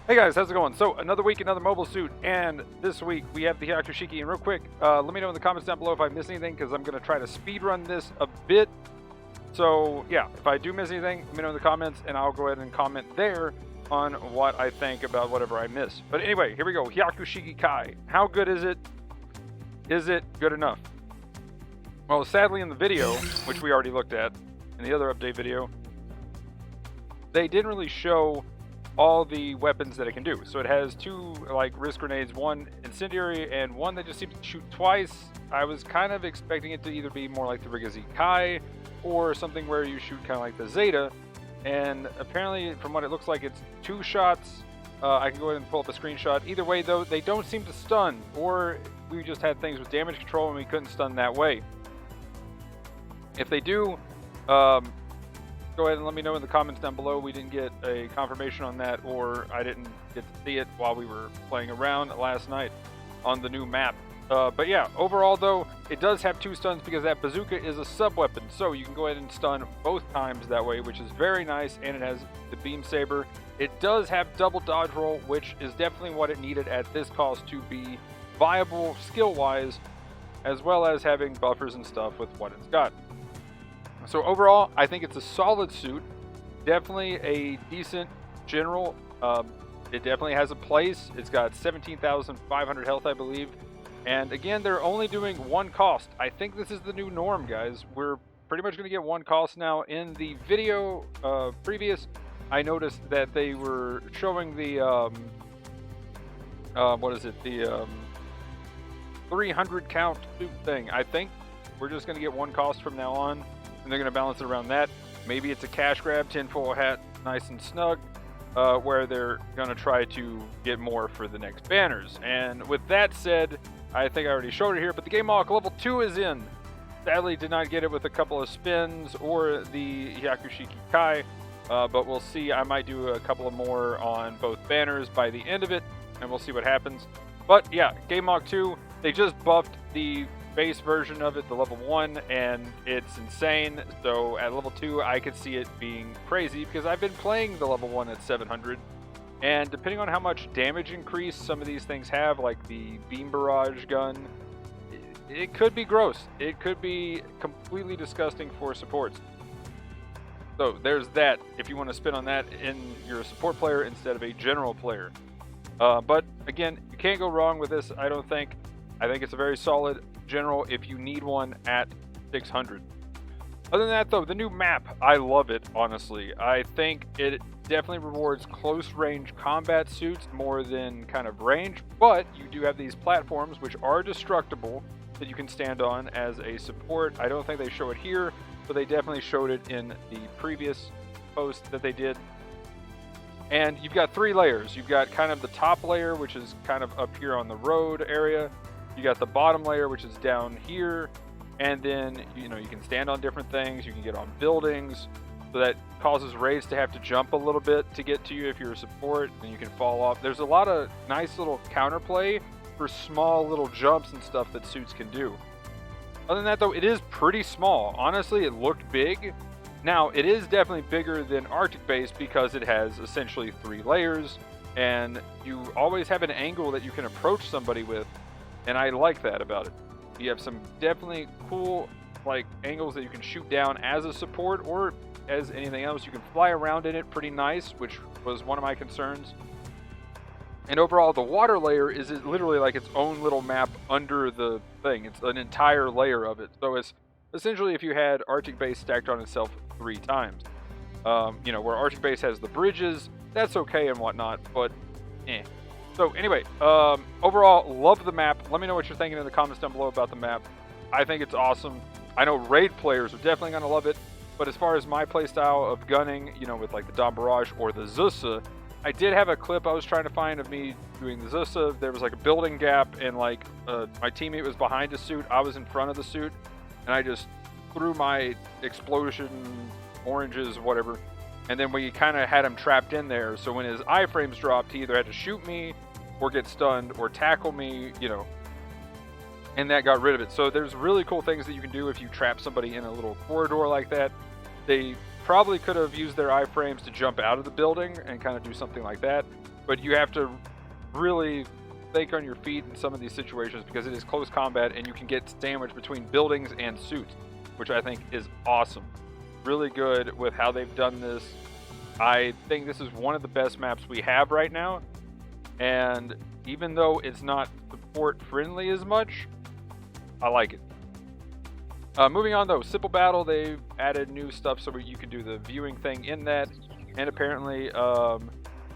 Hey guys, how's it going? So, another week, another mobile suit, and this week we have the Hyaku Shiki. And real quick, let me know in the comments down below if I missed anything, because I'm going to try to speed run this a bit. So, yeah, if I do miss anything, let me know in the comments, and I'll go ahead and comment there on what I think about whatever I miss. But anyway, here we go. Hyaku Shiki Kai. How good is it? Is it good enough? Well, sadly in the video, which we already looked at, in the other update video, they didn't really show all the weapons that it can do. So it has two like wrist grenades, one incendiary and one that just seems to shoot twice. I was kind of expecting it to either be more like the Kai or something where you shoot kind of like the Zeta, and apparently from what it looks like it's two shots. I can go ahead and pull up a screenshot. Either way though, they don't seem to stun, or we just had things with damage control and we couldn't stun that way. If they do, go ahead and let me know in the comments down below. We didn't get a confirmation on that, or I didn't get to see it while we were playing around last night on the new map. But yeah, overall though, it does have two stuns because that bazooka is a sub-weapon. So you can go ahead and stun both times that way, which is very nice, and it has the beam saber. It does have double dodge roll, which is definitely what it needed at this cost to be viable skill-wise, as well as having buffers and stuff with what it's got. So overall, I think it's a solid suit. Definitely a decent general. It definitely has a place. It's got 17,500 health, I believe. And again, they're only doing one cost. I think this is the new norm, guys. We're pretty much going to get one cost now. In the video previous, I noticed that they were showing the, what is it? The 300 count suit thing. I think we're just going to get one cost from now on, and they're going to balance it around that. Maybe it's a cash grab, tinfoil hat, nice and snug, where they're going to try to get more for the next banners. And with that said, I think I already showed it here, but the Geymalk level 2 is in. Sadly, did not get it with a couple of spins or the Hyaku Shiki Kai, but we'll see. I might do a couple of more on both banners by the end of it, and we'll see what happens. But yeah, Geymalk 2, they just buffed the base version of it, the level 1, and it's insane. So at level 2 I could see it being crazy because I've been playing the level 1 at 700, and depending on how much damage increase some of these things have, like the beam barrage gun, it could be gross. It could be completely disgusting for supports. So there's that, if you want to spin on that in you're a support player instead of a general player. But again, you can't go wrong with this, I don't think. I think it's a very solid general if you need one at 600. Other than that though, the new map, I love it, honestly. I think it definitely rewards close range combat suits more than kind of range, but you do have these platforms which are destructible that you can stand on as a support. I don't think they show it here, but they definitely showed it in the previous post that they did. And you've got three layers. You've got kind of the top layer, which is kind of up here on the road area. You got the bottom layer, which is down here, and then you can stand on different things. You can get on buildings, so that causes raids to have to jump a little bit to get to you if you're a support, and you can fall off. There's a lot of nice little counterplay for small little jumps and stuff that suits can do. Other than that though, it is pretty small. Honestly, it looked big. Now, it is definitely bigger than Arctic Base because it has essentially 3 layers, and you always have an angle that you can approach somebody with, and I like that about it. You have some definitely cool like angles that you can shoot down as a support or as anything else. You can fly around in it pretty nice, which was one of my concerns. And overall, the water layer is literally like its own little map under the thing. It's an entire layer of it. So it's essentially if you had Arctic Base stacked on itself 3 times. Where Arctic Base has the bridges, that's okay and whatnot, but eh. So anyway, overall, love the map. Let me know what you're thinking in the comments down below about the map. I think it's awesome. I know raid players are definitely going to love it, but as far as my playstyle of gunning, with like the Dom Barrage or the Zusa, I did have a clip I was trying to find of me doing the Zusa. There was like a building gap, and like my teammate was behind a suit, I was in front of the suit, and I just threw my explosion oranges, whatever, and then we kind of had him trapped in there. So when his iframes dropped, he either had to shoot me or get stunned or tackle me, and that got rid of it. So there's really cool things that you can do if you trap somebody in a little corridor like that. They probably could have used their iframes to jump out of the building and kind of do something like that. but you have to really think on your feet in some of these situations because it is close combat and you can get sandwiched between buildings and suits, which I think is awesome. Really good with how they've done this. I think this is one of the best maps we have right now, and even though it's not support friendly as much, I like it. Moving on though, Simple Battle, they've added new stuff so you can do the viewing thing in that, and apparently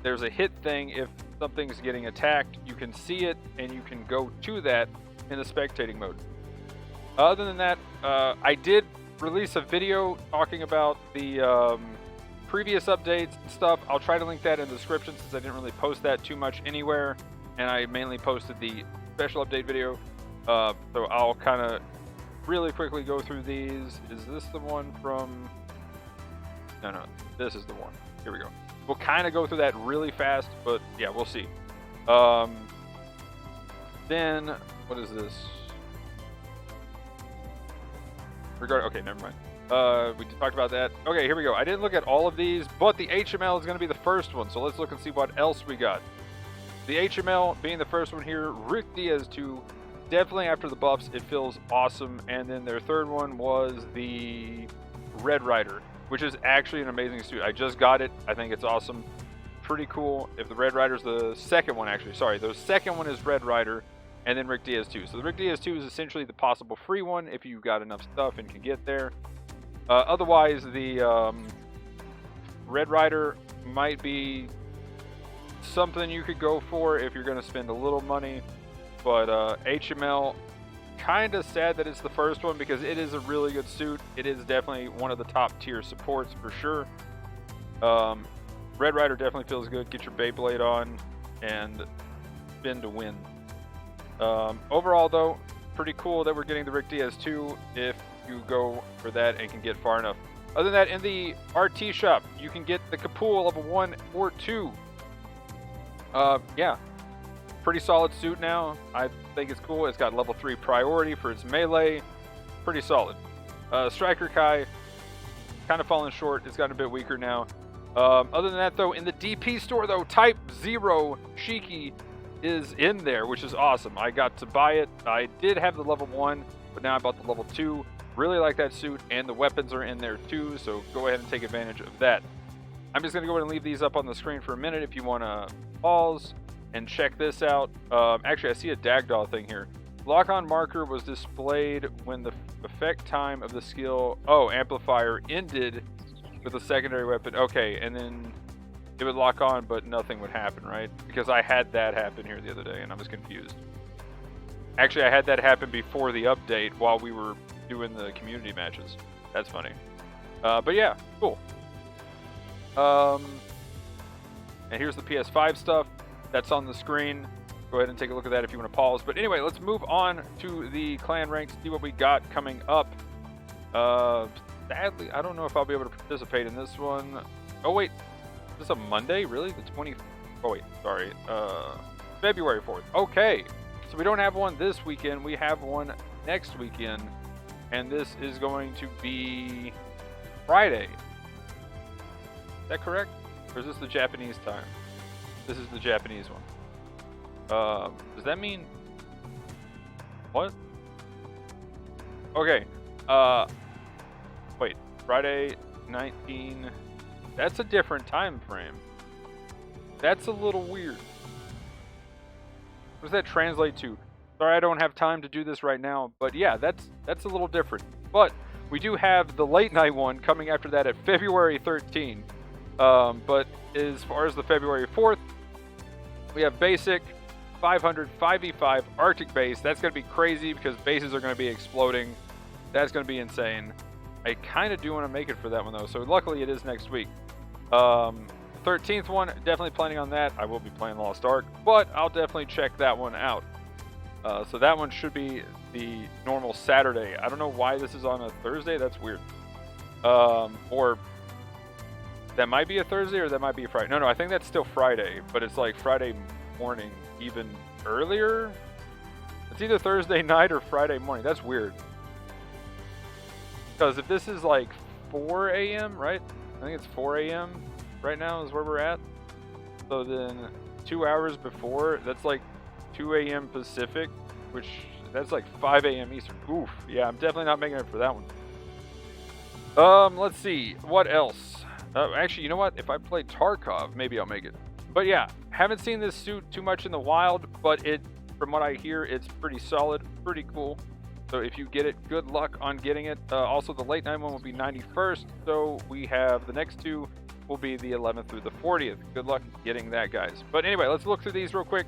there's a hit thing. If something's getting attacked, you can see it and you can go to that in the spectating mode. Other than that, I did release a video talking about the previous updates and stuff. I'll try to link that in the description since I didn't really post that too much anywhere, and I mainly posted the special update video. So I'll kind of really quickly go through these. Is this the one from... No, this is the one. Here we go. We'll kind of go through that really fast, but yeah, we'll see. Then, what is this? Okay, never mind. We talked about that. Okay, here we go. I didn't look at all of these, but the HML is going to be the first one, so let's look and see what else we got. The HML being the first one here, Rick Diaz 2. Definitely after the buffs, it feels awesome. And then their third one was the Red Rider, which is actually an amazing suit. I just got it. I think it's awesome. Pretty cool. If the Red Rider's the second one, actually. Sorry, the second one is Red Rider, and then Rick Diaz 2. So the Rick Diaz 2 is essentially the possible free one if you've got enough stuff and can get there. Otherwise, the Red Rider might be something you could go for if you're going to spend a little money. But HML, kind of sad that it's the first one because it is a really good suit. It is definitely one of the top tier supports for sure. Red Rider definitely feels good. Get your Beyblade on and spin to win. Overall though, pretty cool that we're getting the Rick Diaz 2 if you go for that and can get far enough. Other than that, in the RT shop, you can get the Kapool level 1 or 2. Yeah. Pretty solid suit now. I think it's cool. It's got level 3 priority for its melee. Pretty solid. Striker Kai, kind of falling short. It's gotten a bit weaker now. Other than that though, in the DP store though, type-0 Shiki is in there, which is awesome. I got to buy it. I did have the level 1, but now I bought the level 2. Really like that suit, and the weapons are in there too, so go ahead and take advantage of that. I'm just going to go ahead and leave these up on the screen for a minute if you want to pause and check this out. Actually, I see a Dagdaw thing here. Lock-on marker was displayed when the effect time of the skill amplifier ended with a secondary weapon. Okay, and then it would lock on, but nothing would happen, right? Because I had that happen here the other day, and I was confused. Actually, I had that happen before the update while we were doing the community matches. That's funny. But yeah, cool. And here's the PS5 stuff. That's on the screen. Go ahead and take a look at that if you want to pause. But anyway, let's move on to the clan ranks, see what we got coming up. Sadly, I don't know if I'll be able to participate in this one. Oh, wait. Is this a Monday? Really? The 20th? Oh, wait. Sorry. February 4th. Okay. So we don't have one this weekend. We have one next weekend. And this is going to be Friday. Is that correct? Or is this the Japanese time? This is the Japanese one. Does that mean... What? Okay. Wait. Friday 19... That's a different time frame. That's a little weird. What does that translate to? Sorry, I don't have time to do this right now. But yeah, that's a little different. But we do have the late night one coming after that at February 13th. But as far as the February 4th, we have basic, 500, 5v5, Arctic base. That's going to be crazy because bases are going to be exploding. That's going to be insane. I kind of do want to make it for that one though. So luckily it is next week. 13th one, definitely planning on that. I will be playing Lost Ark, but I'll definitely check that one out. So that one should be the normal Saturday. I don't know why this is on a Thursday. That's weird. Or that might be a Thursday or that might be a Friday. No, I think that's still Friday, but it's like Friday morning, even earlier. It's either Thursday night or Friday morning. That's weird. Because if this is like 4 a.m., right? I think it's 4 a.m. right now is where we're at. So then 2 hours before, that's like 2 a.m. Pacific, which that's like 5 a.m. Eastern. Oof. Yeah, I'm definitely not making it for that one. Let's see. What else? Actually, you know what? If I play Tarkov, maybe I'll make it. But yeah, haven't seen this suit too much in the wild, but from what I hear, it's pretty solid, pretty cool. So if you get it, good luck on getting it. Also, the late night one will be 91st. So we have the next two will be the 11th through the 40th. Good luck getting that, guys. But anyway, let's look through these real quick.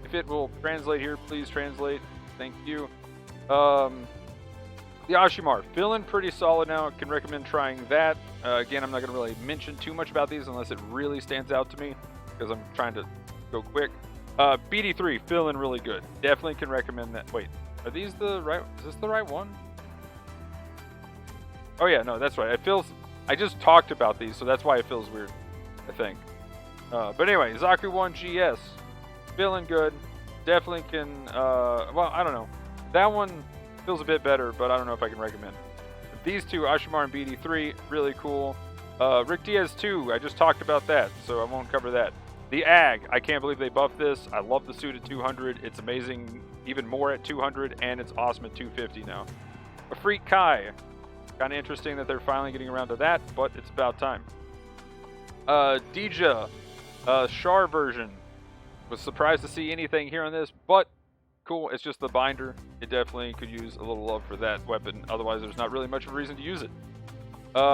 If it will translate here, please translate. Thank you. The Ashimar, feeling pretty solid now. Can recommend trying that. Again, I'm not going to really mention too much about these unless it really stands out to me, because I'm trying to go quick. BD3, feeling really good. Definitely can recommend that. Wait, are these the right? Is this the right one? Oh yeah, no, that's right. It feels. I just talked about these, so that's why it feels weird, I think. But anyway, Zaku 1 GS, feeling good. Definitely can. Well, I don't know. That one feels a bit better, but I don't know if I can recommend. These two, Ashimar and BD3, really cool. Rick Diaz 2, I just talked about that, so I won't cover that. The AG, I can't believe they buffed this. I love the suit at 200. It's amazing, even more at 200, and it's awesome at 250 now. A Freak Kai, kind of interesting that they're finally getting around to that, but it's about time. Dija, Char version. Was surprised to see anything here on this, but cool. It's just the binder. It definitely could use a little love for that weapon. Otherwise, there's not really much of a reason to use it.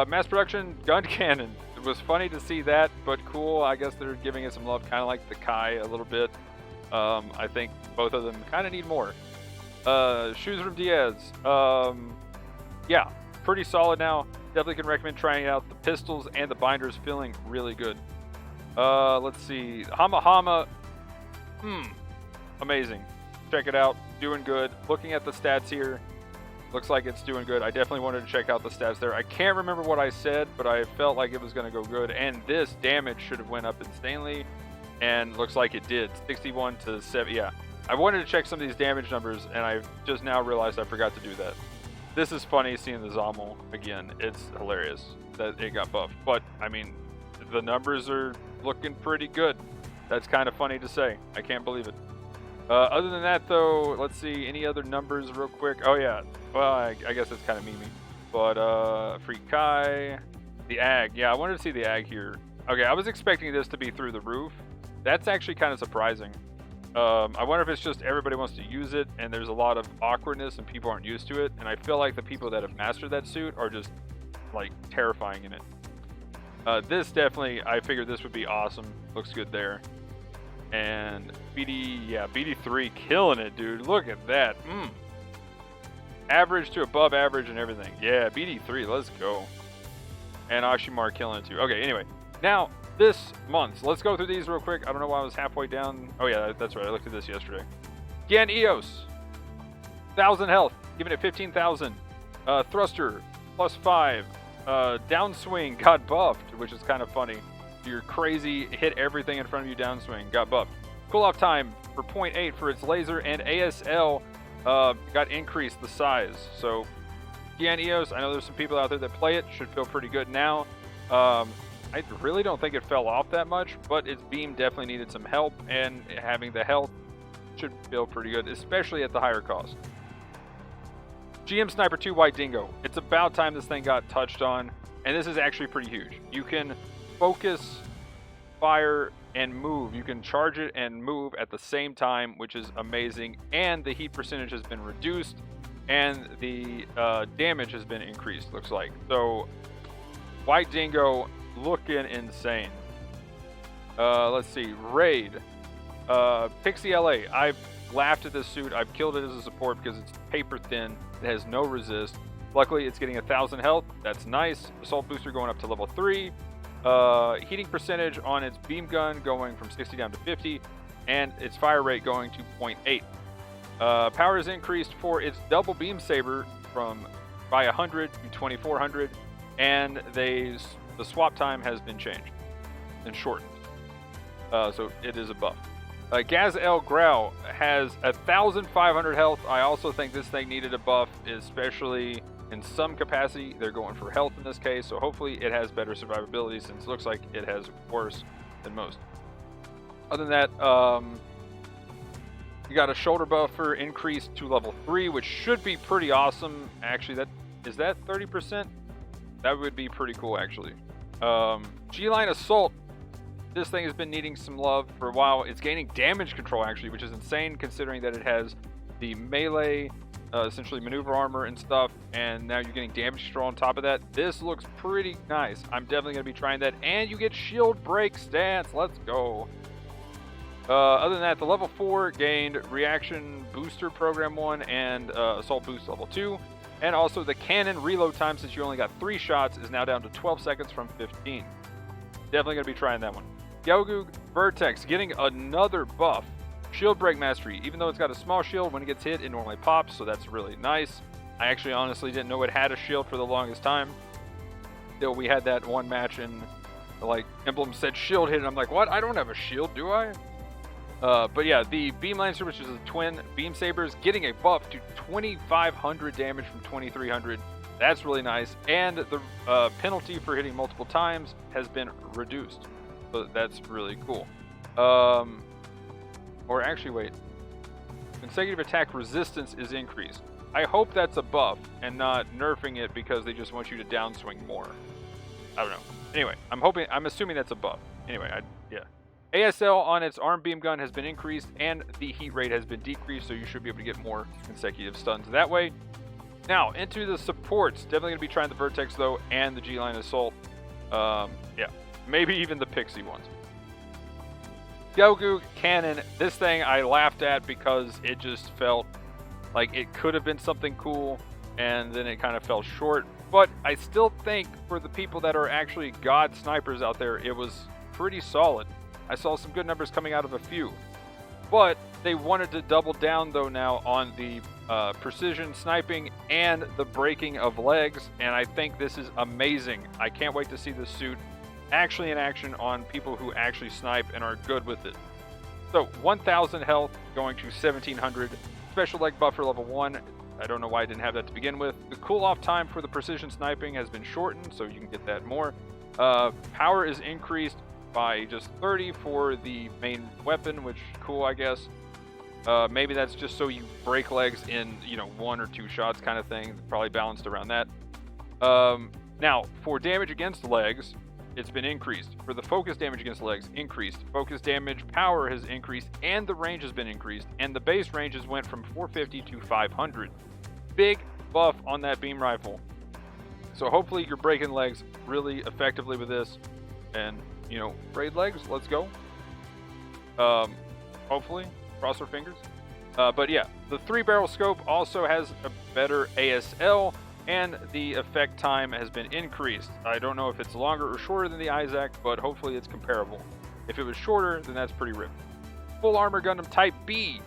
Mass production gun cannon. It was funny to see that, but cool. I guess they're giving it some love, kind of like the Kai a little bit. I think both of them kind of need more. Shoes from Diaz. Yeah, pretty solid now. Definitely can recommend trying out the pistols and the binders. Feeling really good. Let's see. Hama. Amazing. Check it out. Doing good. Looking at the stats here, looks like it's doing good. I definitely wanted to check out the stats there. I can't remember what I said, but I felt like it was going to go good. And this damage should have went up insanely, and looks like it did. 61 to 7. Yeah. I wanted to check some of these damage numbers, and I just now realized I forgot to do that. This is funny seeing the Zommel again. It's hilarious that it got buffed. But, I mean, the numbers are looking pretty good. That's kind of funny to say. I can't believe it. Other than that, though, let's see. Any other numbers real quick? Oh, yeah. Well, I guess it's kind of memey. But, Freak Kai. The AG. Yeah, I wanted to see the AG here. Okay, I was expecting this to be through the roof. That's actually kind of surprising. I wonder if it's just everybody wants to use it, and there's a lot of awkwardness, and people aren't used to it. And I feel like the people that have mastered that suit are just, like, terrifying in it. This definitely, I figured this would be awesome. Looks good there. And BD3 killing it, dude. Look at that. Average to above average and everything. Yeah, BD3, let's go. And Ashimar killing it too. Okay, anyway. Now, this month. So let's go through these real quick. I don't know why I was halfway down. Oh yeah, that's right. I looked at this yesterday. Gian Eos. 1,000 health. Giving it 15,000. Thruster. +5. Downswing got buffed, which is kind of funny. Your crazy hit everything in front of you downswing got buffed. Cool off time for 0.8 for its laser, and ASL got increased the size. So Gian Eos, I know there's some people out there that play it, should feel pretty good now. I really don't think it fell off that much, but its beam definitely needed some help, and having the health should feel pretty good, especially at the higher cost. GM Sniper 2 White Dingo. It's about time this thing got touched on, and this is actually pretty huge. You can focus, fire, and move. You can charge it and move at the same time, which is amazing. And the heat percentage has been reduced, and the damage has been increased, looks like. So, White Dingo looking insane. Let's see. Raid. Pixie LA. I've laughed at this suit. I've killed it as a support because it's paper thin. It has no resist. Luckily, it's getting 1,000 health. That's nice. Assault booster going up to level 3. Heating percentage on its beam gun going from 60 down to 50, and its fire rate going to 0.8. Power is increased for its double beam saber by 100 to 2,400, and the swap time has been changed and shortened. So it is a buff. Gaz El Grau has 1,500 health. I also think this thing needed a buff, especially in some capacity. They're going for health in this case, so hopefully it has better survivability, since it looks like it has worse than most. Other than that, you got a shoulder buffer increased to level 3, which should be pretty awesome. Actually, is that 30%? That would be pretty cool, actually. G-Line Assault. This thing has been needing some love for a while. It's gaining damage control, actually, which is insane considering that it has the melee, essentially maneuver armor and stuff, and now you're getting damage control on top of that. This looks pretty nice. I'm definitely going to be trying that. And you get shield break stance. Let's go. Other than that, the level 4 gained Reaction Booster Program 1 and Assault Boost level 2. And also the cannon reload time, since you only got 3 shots, is now down to 12 seconds from 15. Definitely going to be trying that one. Hyaku Vertex getting another buff. Shield Break Mastery. Even though it's got a small shield, when it gets hit, it normally pops, so that's really nice. I actually honestly didn't know it had a shield for the longest time. Till we had that one match and like emblem said shield hit, and I'm like, what? I don't have a shield, do I? But yeah, the Beam Lancer, which is a twin Beam Sabers, getting a buff to 2,500 damage from 2,300. That's really nice. And the penalty for hitting multiple times has been reduced. So that's really cool. Or actually, wait. Consecutive attack resistance is increased. I hope that's a buff and not nerfing it because they just want you to downswing more. I don't know. Anyway, I'm assuming that's a buff. Anyway, yeah. ASL on its arm beam gun has been increased and the heat rate has been decreased, so you should be able to get more consecutive stuns that way. Now, into the supports. Definitely going to be trying the Vertex, though, and the G-Line Assault. Yeah, maybe even the Pixie ones. Hyaku Cannon. This thing I laughed at because it just felt like it could have been something cool, and then it kind of fell short. But I still think for the people that are actually god snipers out there, it was pretty solid. I saw some good numbers coming out of a few. But they wanted to double down, though, now on the precision sniping and the breaking of legs, and I think this is amazing. I can't wait to see this suit actually in action on people who actually snipe and are good with it. So 1,000 health going to 1,700. Special leg buffer level 1. I don't know why I didn't have that to begin with. The cool off time for the precision sniping has been shortened, so you can get that more. Power is increased by just 30 for the main weapon, which cool, I guess. Maybe that's just so you break legs in, 1 or 2 shots kind of thing. Probably balanced around that. Now, for damage against legs, it's been increased. For the focus damage against legs, increased. Focus damage power has increased, and the range has been increased. And the base ranges went from 450 to 500. Big buff on that beam rifle. So hopefully you're breaking legs really effectively with this. And, braid legs, let's go. Hopefully. Cross our fingers. But yeah, the 3-barrel scope also has a better ASL, and the effect time has been increased. I don't know if it's longer or shorter than the Isaac, but hopefully it's comparable. If it was shorter, then that's pretty ripped. Full Armor Gundam Type B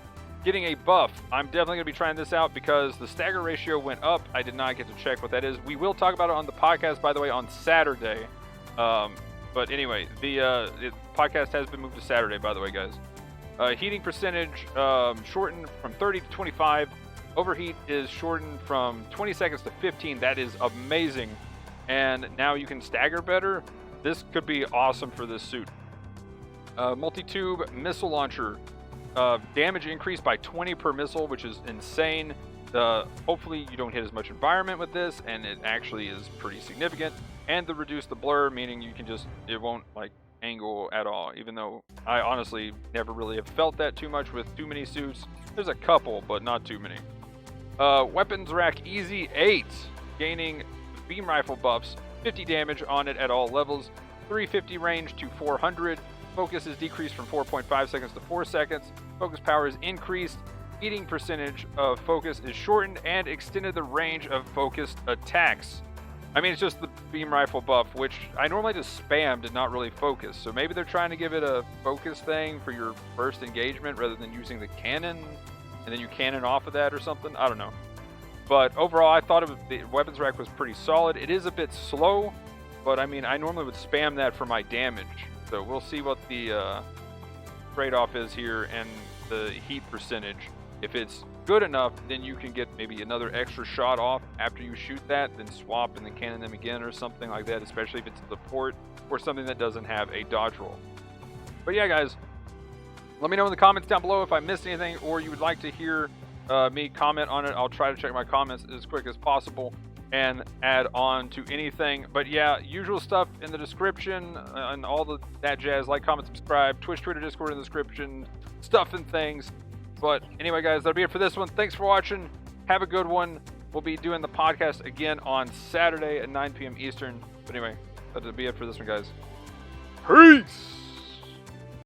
getting a buff. I'm definitely going to be trying this out because the stagger ratio went up. I did not get to check what that is. We will talk about it on the podcast, by the way, on Saturday. But anyway, the podcast has been moved to Saturday, by the way, guys. Heating percentage shortened from 30 to 25. Overheat is shortened from 20 seconds to 15. That is amazing. And now you can stagger better. This could be awesome for this suit. Multi-tube missile launcher. Damage increased by 20 per missile, which is insane. Hopefully you don't hit as much environment with this, and it actually is pretty significant. And the reduce the blur, meaning you can it won't angle at all, even though I honestly never really have felt that too much with too many suits. There's a couple, but not too many. Weapons Rack Easy 8, gaining beam rifle buffs, 50 damage on it at all levels, 350 range to 400, focus is decreased from 4.5 seconds to 4 seconds, focus power is increased, heating percentage of focus is shortened, and extended the range of focused attacks. I mean, it's just the beam rifle buff, which I normally just spammed and not really focus. So maybe they're trying to give it a focus thing for your first engagement rather than using the cannon, and then you cannon off of that or something. I don't know. But overall, I thought the weapons rack was pretty solid. It is a bit slow, but I mean, I normally would spam that for my damage. So we'll see what the trade-off is here and the heat percentage. If it's good enough, then you can get maybe another extra shot off after you shoot that, then swap and then cannon them again or something like that, especially if it's a support or something that doesn't have a dodge roll. But yeah, guys, Let me know in the comments down below if I missed anything or you would like to hear me comment on it. I'll try to check my comments as quick as possible and add on to anything. But yeah, usual stuff in the description and all that jazz. Like, comment, subscribe, Twitch, Twitter, Discord in the description, stuff and things. But anyway, guys, that'll be it for this one. Thanks for watching. Have a good one. We'll be doing the podcast again on Saturday at 9 p.m. Eastern. But anyway, that'll be it for this one, guys. Peace!